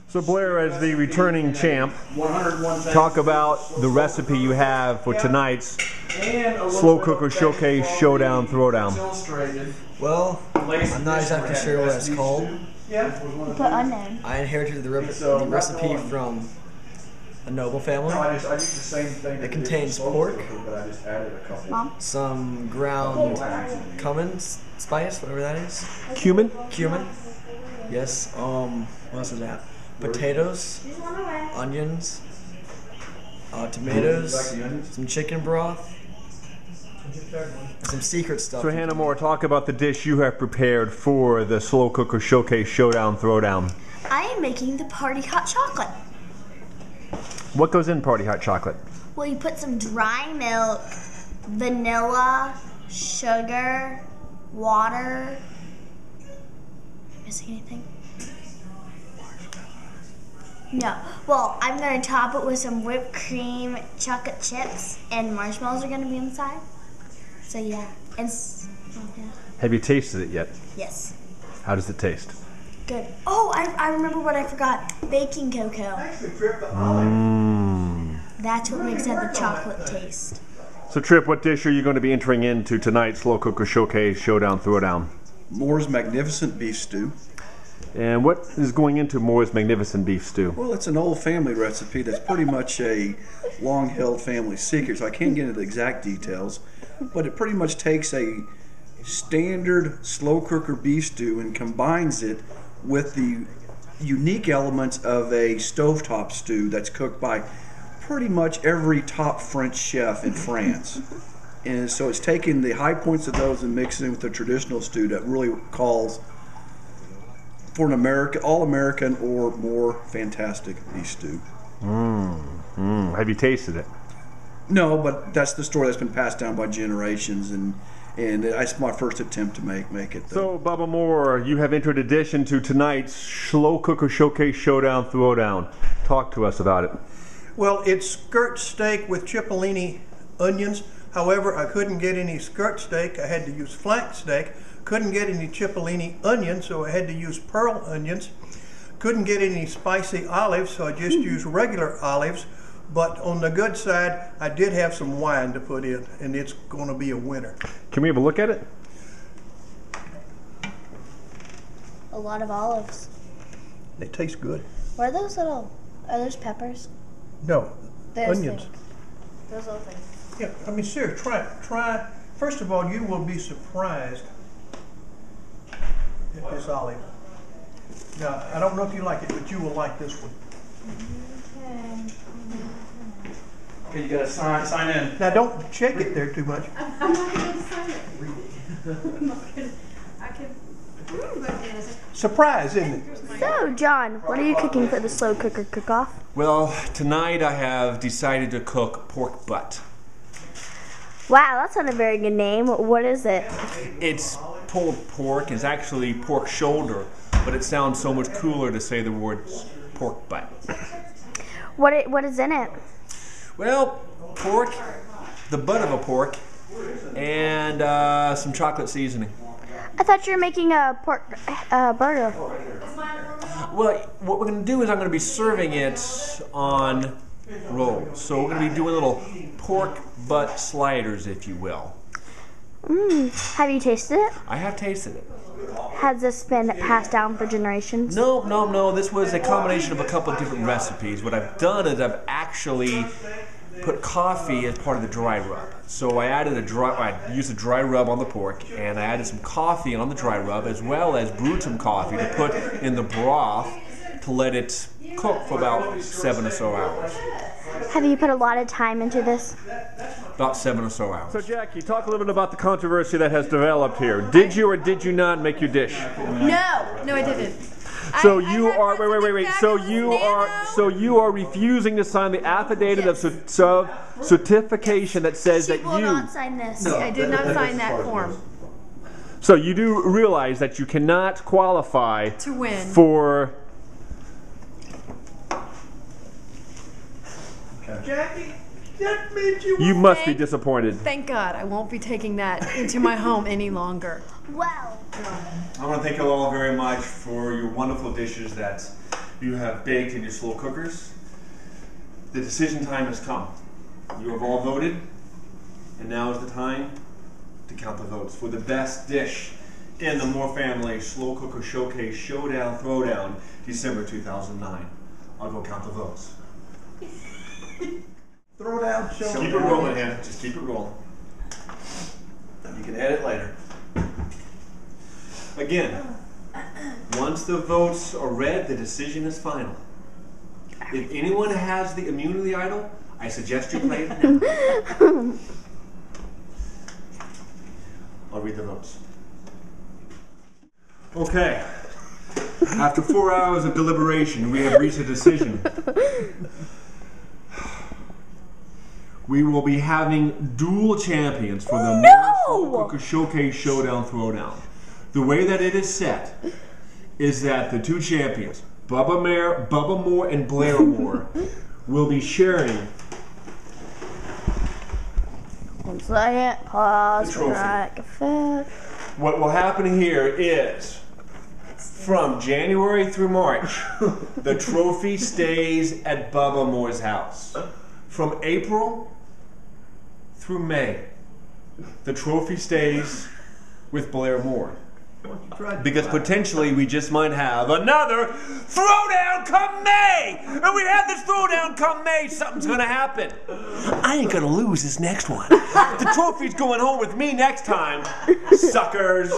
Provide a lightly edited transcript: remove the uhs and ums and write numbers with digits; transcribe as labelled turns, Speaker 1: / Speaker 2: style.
Speaker 1: So Blair, as the returning champ, talk about the recipe you have for tonight's Slow Cooker Showcase Showdown Throwdown.
Speaker 2: Well, I'm not exactly sure what it's called.
Speaker 3: You put unknown.
Speaker 2: I inherited the recipe from a noble family. It contains pork, some ground cumin spice, whatever that is.
Speaker 1: Cumin?
Speaker 2: Cumin. Yes. What else is that? Potatoes, onions, tomatoes, some chicken broth, some secret stuff.
Speaker 1: So Hannah Moore, talk about the dish you have prepared for the Slow Cooker Showcase Showdown Throwdown.
Speaker 3: I am making the party hot chocolate.
Speaker 1: What goes in party hot chocolate?
Speaker 3: Well, you put some dry milk, vanilla, sugar, water. Missing anything? No. Well, I'm going to top it with some whipped cream, chocolate chips, and marshmallows are going to be inside. So yeah. And yeah.
Speaker 1: Have you tasted it yet?
Speaker 3: Yes.
Speaker 1: How does it taste?
Speaker 3: Good. Oh, I remember what I forgot. Baking cocoa. That's what makes it the chocolate taste.
Speaker 1: So Trip, what dish are you going to be entering into tonight's Slow Cooker Showcase Showdown Throwdown?
Speaker 4: Moore's Magnificent Beef Stew.
Speaker 1: And what is going into Moore's Magnificent Beef Stew?
Speaker 4: Well, it's an old family recipe that's pretty much a long-held family secret, so I can't get into the exact details, but it pretty much takes a standard slow cooker beef stew and combines it with the unique elements of a stovetop stew that's cooked by pretty much every top French chef in France. And so it's taking the high points of those and mixing it with the traditional stew that really calls for an all-American or more fantastic beef stew.
Speaker 1: Have you tasted it?
Speaker 4: No, but that's the story that's been passed down by generations, and it's my first attempt to make it.
Speaker 1: So, Bubba Moore, you have entered a dish into tonight's Slow Cooker Showcase Showdown Throwdown. Talk to us about it.
Speaker 5: Well, it's skirt steak with cipollini onions. However, I couldn't get any skirt steak. I had to use flank steak. Couldn't get any cipollini onions, so I had to use pearl onions. Couldn't get any spicy olives, so I just used regular olives. But on the good side, I did have some wine to put in, and it's going to be a winner.
Speaker 1: Can we have a look at it?
Speaker 3: A lot of olives.
Speaker 5: They taste good.
Speaker 3: What are those little, are those peppers?
Speaker 5: No,
Speaker 3: Those
Speaker 5: onions.
Speaker 3: things. Those little things.
Speaker 5: Yeah, I mean, seriously, try it. Try. First of all, you will be surprised at this olive. Now, I don't know if you like it, but you will like this one.
Speaker 6: Okay, you gotta sign in.
Speaker 5: Now, don't shake it there too much.
Speaker 7: I'm not going to sign it. I'm not gonna, I can.
Speaker 5: Surprise, isn't it?
Speaker 3: So, John, what are you cooking for the slow cooker cook-off?
Speaker 6: Well, tonight I have decided to cook pork butt.
Speaker 3: Wow, that's not a very good name. What is it?
Speaker 6: It's pulled pork. It's actually pork shoulder, but it sounds so much cooler to say the word pork butt.
Speaker 3: What is in it?
Speaker 6: Well, pork, the butt of a pork, and some chocolate seasoning.
Speaker 3: I thought you were making a pork burger.
Speaker 6: Well, what we're going to do is I'm going to be serving it on rolls. So we're going to be doing little pork butt sliders, if you will.
Speaker 3: Have you tasted it?
Speaker 6: I have tasted it.
Speaker 3: Has this been passed down for generations?
Speaker 6: No. This was a combination of a couple of different recipes. What I've done is I've actually put coffee as part of the dry rub. So I used a dry rub on the pork, and I added some coffee on the dry rub, as well as brewed some coffee to put in the broth to let it cook for about 7 or so hours.
Speaker 3: Have you put a lot of time into this?
Speaker 6: About 7 or so hours.
Speaker 1: So Jackie, talk a little bit about the controversy that has developed here. Did you or did you not make your dish?
Speaker 7: No, I didn't.
Speaker 1: So you are wait. So you are refusing to sign the affidavit of certification that says that
Speaker 3: She will
Speaker 1: you.
Speaker 3: not sign this.
Speaker 7: I did not sign that form.
Speaker 1: So you do realize that you cannot qualify
Speaker 7: To win.
Speaker 1: for.
Speaker 5: Jackie, that means
Speaker 1: You must be disappointed.
Speaker 7: Thank God I won't be taking that into my home any longer.
Speaker 3: Well,
Speaker 6: I want to thank you all very much for your wonderful dishes that you have baked in your slow cookers. The decision time has come. You have all voted, and now is the time to count the votes for the best dish in the Moore Family Slow Cooker Showcase Showdown Throwdown, December 2009. I'll go count the votes.
Speaker 4: Throwdown,
Speaker 6: Just
Speaker 4: Showdown.
Speaker 6: keep it rolling, Hannah. Just keep it rolling.
Speaker 4: You can edit later.
Speaker 6: Again, once the votes are read, the decision is final. If anyone has the immunity idol, I suggest you play it now. I'll read the votes. Okay. After 4 hours of deliberation, we have reached a decision. We will be having dual champions for the Slow Cooker Showcase Showdown Throwdown. The way that it is set is that the two champions, Bubba Moore and Blair Moore, will be sharing
Speaker 3: 1 second, pause,
Speaker 6: the trophy.
Speaker 3: crack a fit.
Speaker 6: What will happen here is, from January through March, the trophy stays at Bubba Moore's house. From April through May, the trophy stays with Blair Moore. Because potentially we just might have another Throwdown come May! And we have this Throwdown come May, something's gonna happen. I ain't gonna lose this next one. The trophy's going home with me next time, suckers.